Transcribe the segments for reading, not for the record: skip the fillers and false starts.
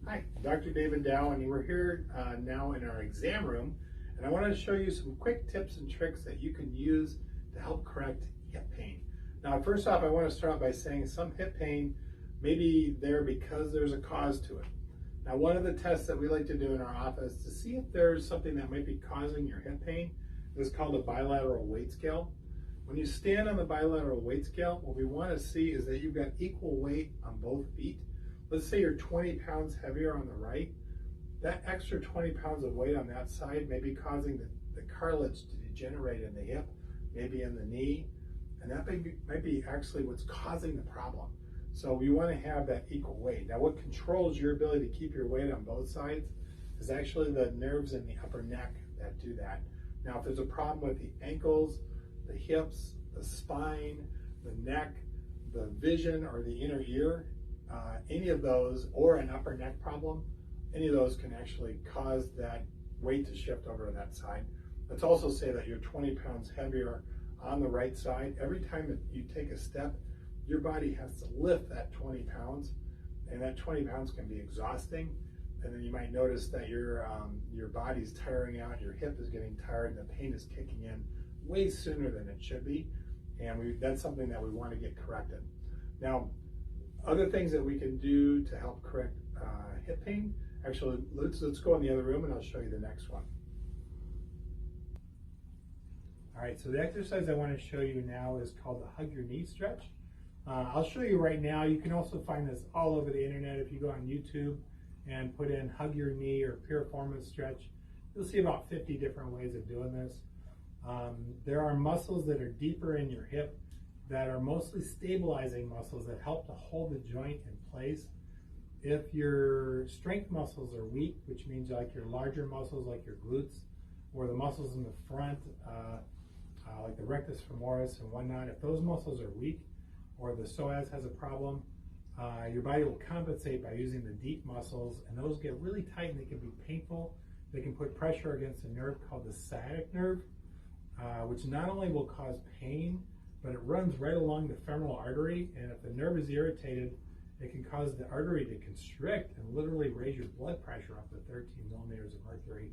Hi, Dr. David Dow, and we're here now in our exam room, and I want to show you some quick tips and tricks that you can use to help correct hip pain. Now, first off, I want to start by saying some hip pain may be there because there's a cause to it. Now, one of the tests that we like to do in our office to see if there's something that might be causing your hip pain is called a bilateral weight scale. When you stand on the bilateral weight scale, what we want to see is that you've got equal weight on both feet. Let's say you're 20 pounds heavier on the right. That extra 20 pounds of weight on that side may be causing the cartilage to degenerate in the hip, maybe in the knee, and that might be actually what's causing the problem. So we want to have that equal weight. Now, what controls your ability to keep your weight on both sides is actually the nerves in the upper neck that do that. Now, if there's a problem with the ankles, the hips, the spine, the neck, the vision, or the inner ear, any of those, or an upper neck problem, any of those can actually cause that weight to shift over to that side. Let's also say that you're 20 pounds heavier on the right side. Every time that you take a step, your body has to lift that 20 pounds, and that 20 pounds can be exhausting. And then you might notice that your body's tiring out, your hip is getting tired, and the pain is kicking in way sooner than it should be. And that's something that we want to get corrected. Now, other things that we can do to help correct hip pain, actually, let's go in the other room and I'll show you the next one. All right, so the exercise I want to show you now is called the hug your knee stretch. I'll show you right now. You can also find this all over the internet. If you go on YouTube and put in hug your knee or piriformis stretch, you'll see about 50 different ways of doing this. There are muscles that are deeper in your hip that are mostly stabilizing muscles that help to hold the joint in place. If your strength muscles are weak, which means like your larger muscles like your glutes, or the muscles in the front, like the rectus femoris and whatnot, if those muscles are weak, or the psoas has a problem, your body will compensate by using the deep muscles, and those get really tight and they can be painful. They can put pressure against a nerve called the sciatic nerve, which not only will cause pain, but it runs right along the femoral artery, and if the nerve is irritated, it can cause the artery to constrict and literally raise your blood pressure up to 13 millimeters of mercury,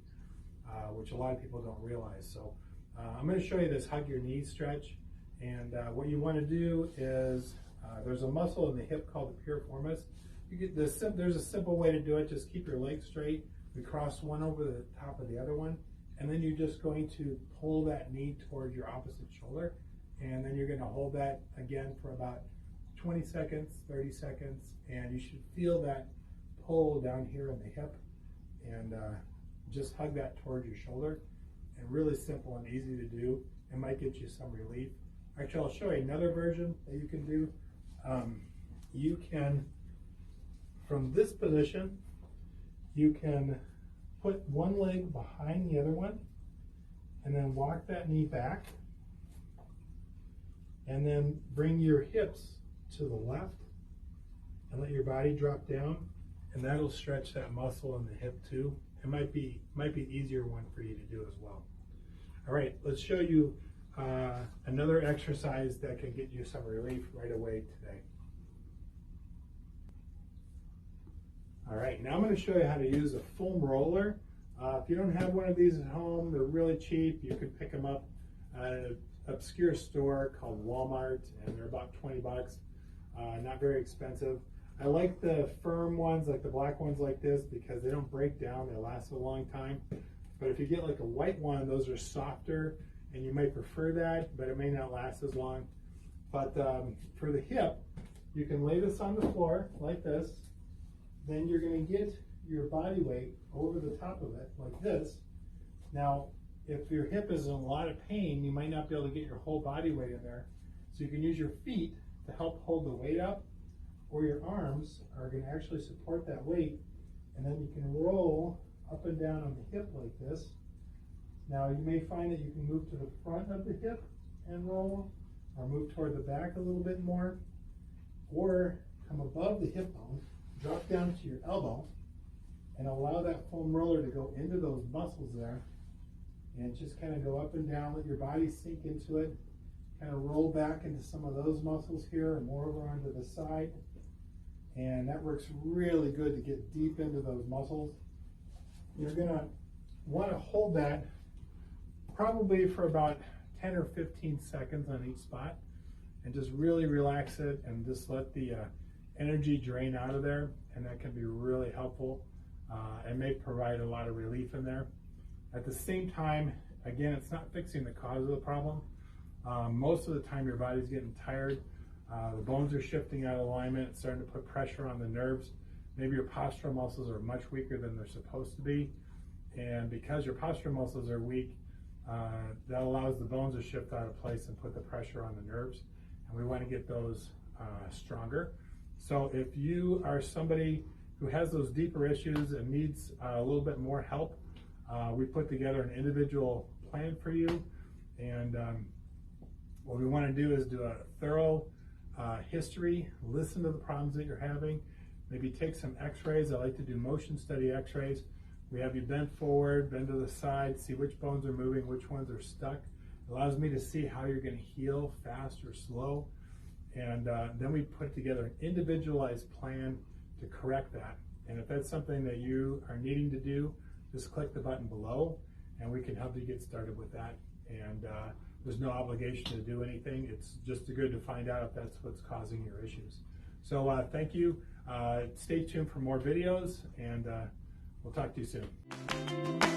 which a lot of people don't realize. So I'm going to show you this hug your knee stretch, and what you want to do is there's a muscle in the hip called the piriformis. There's a simple way to do it. Just keep your legs straight. We cross one over the top of the other one, and then you're just going to pull that knee towards your opposite shoulder. And then you're going to hold that again for about 20 seconds, 30 seconds, and you should feel that pull down here in the hip, and just hug that towards your shoulder. And really simple and easy to do. It might get you some relief. Actually, I'll show you another version that you can do. You can, from this position, you can put one leg behind the other one, and then walk that knee back. And then bring your hips to the left and let your body drop down, and that'll stretch that muscle in the hip too. It might be an easier one for you to do as well. All right, let's show you another exercise that can get you some relief right away today. All right, now I'm going to show you how to use a foam roller. If you don't have one of these at home, they're really cheap. You can pick them up at an obscure store called Walmart, and they're about 20 bucks. Not very expensive. I like the firm ones, like the black ones like this, because they don't break down. They last a long time. But if you get like a white one, those are softer, and you might prefer that, but it may not last as long. But for the hip, you can lay this on the floor like this. Then you're going to get your body weight over the top of it like this. Now, if your hip is in a lot of pain, you might not be able to get your whole body weight in there. So you can use your feet to help hold the weight up, or your arms are going to actually support that weight, and then you can roll up and down on the hip like this. Now you may find that you can move to the front of the hip and roll, or move toward the back a little bit more, or come above the hip bone, drop down to your elbow, and allow that foam roller to go into those muscles there, and just kind of go up and down, let your body sink into it, kind of roll back into some of those muscles here, and more over onto the side, and that works really good to get deep into those muscles. You're gonna want to hold that probably for about 10 or 15 seconds on each spot, and just really relax it and just let the energy drain out of there, and that can be really helpful and may provide a lot of relief in there. At the same time, again, it's not fixing the cause of the problem. Most of the time your body's getting tired, the bones are shifting out of alignment, it's starting to put pressure on the nerves. Maybe your postural muscles are much weaker than they're supposed to be, and because your postural muscles are weak, that allows the bones to shift out of place and put the pressure on the nerves, and we want to get those stronger. So if you are somebody who has those deeper issues and needs a little bit more help, we put together an individual plan for you, and what we want to do is do a thorough history, listen to the problems that you're having, maybe take some x-rays. I like to do motion study x-rays. We have you bend forward, bend to the side, see which bones are moving, which ones are stuck. It allows me to see how you're going to heal, fast or slow. And then we put together an individualized plan to correct that. And if that's something that you are needing to do, just click the button below and we can help you get started with that. And there's no obligation to do anything. It's just good to find out if that's what's causing your issues. So thank you. Stay tuned for more videos, and we'll talk to you soon.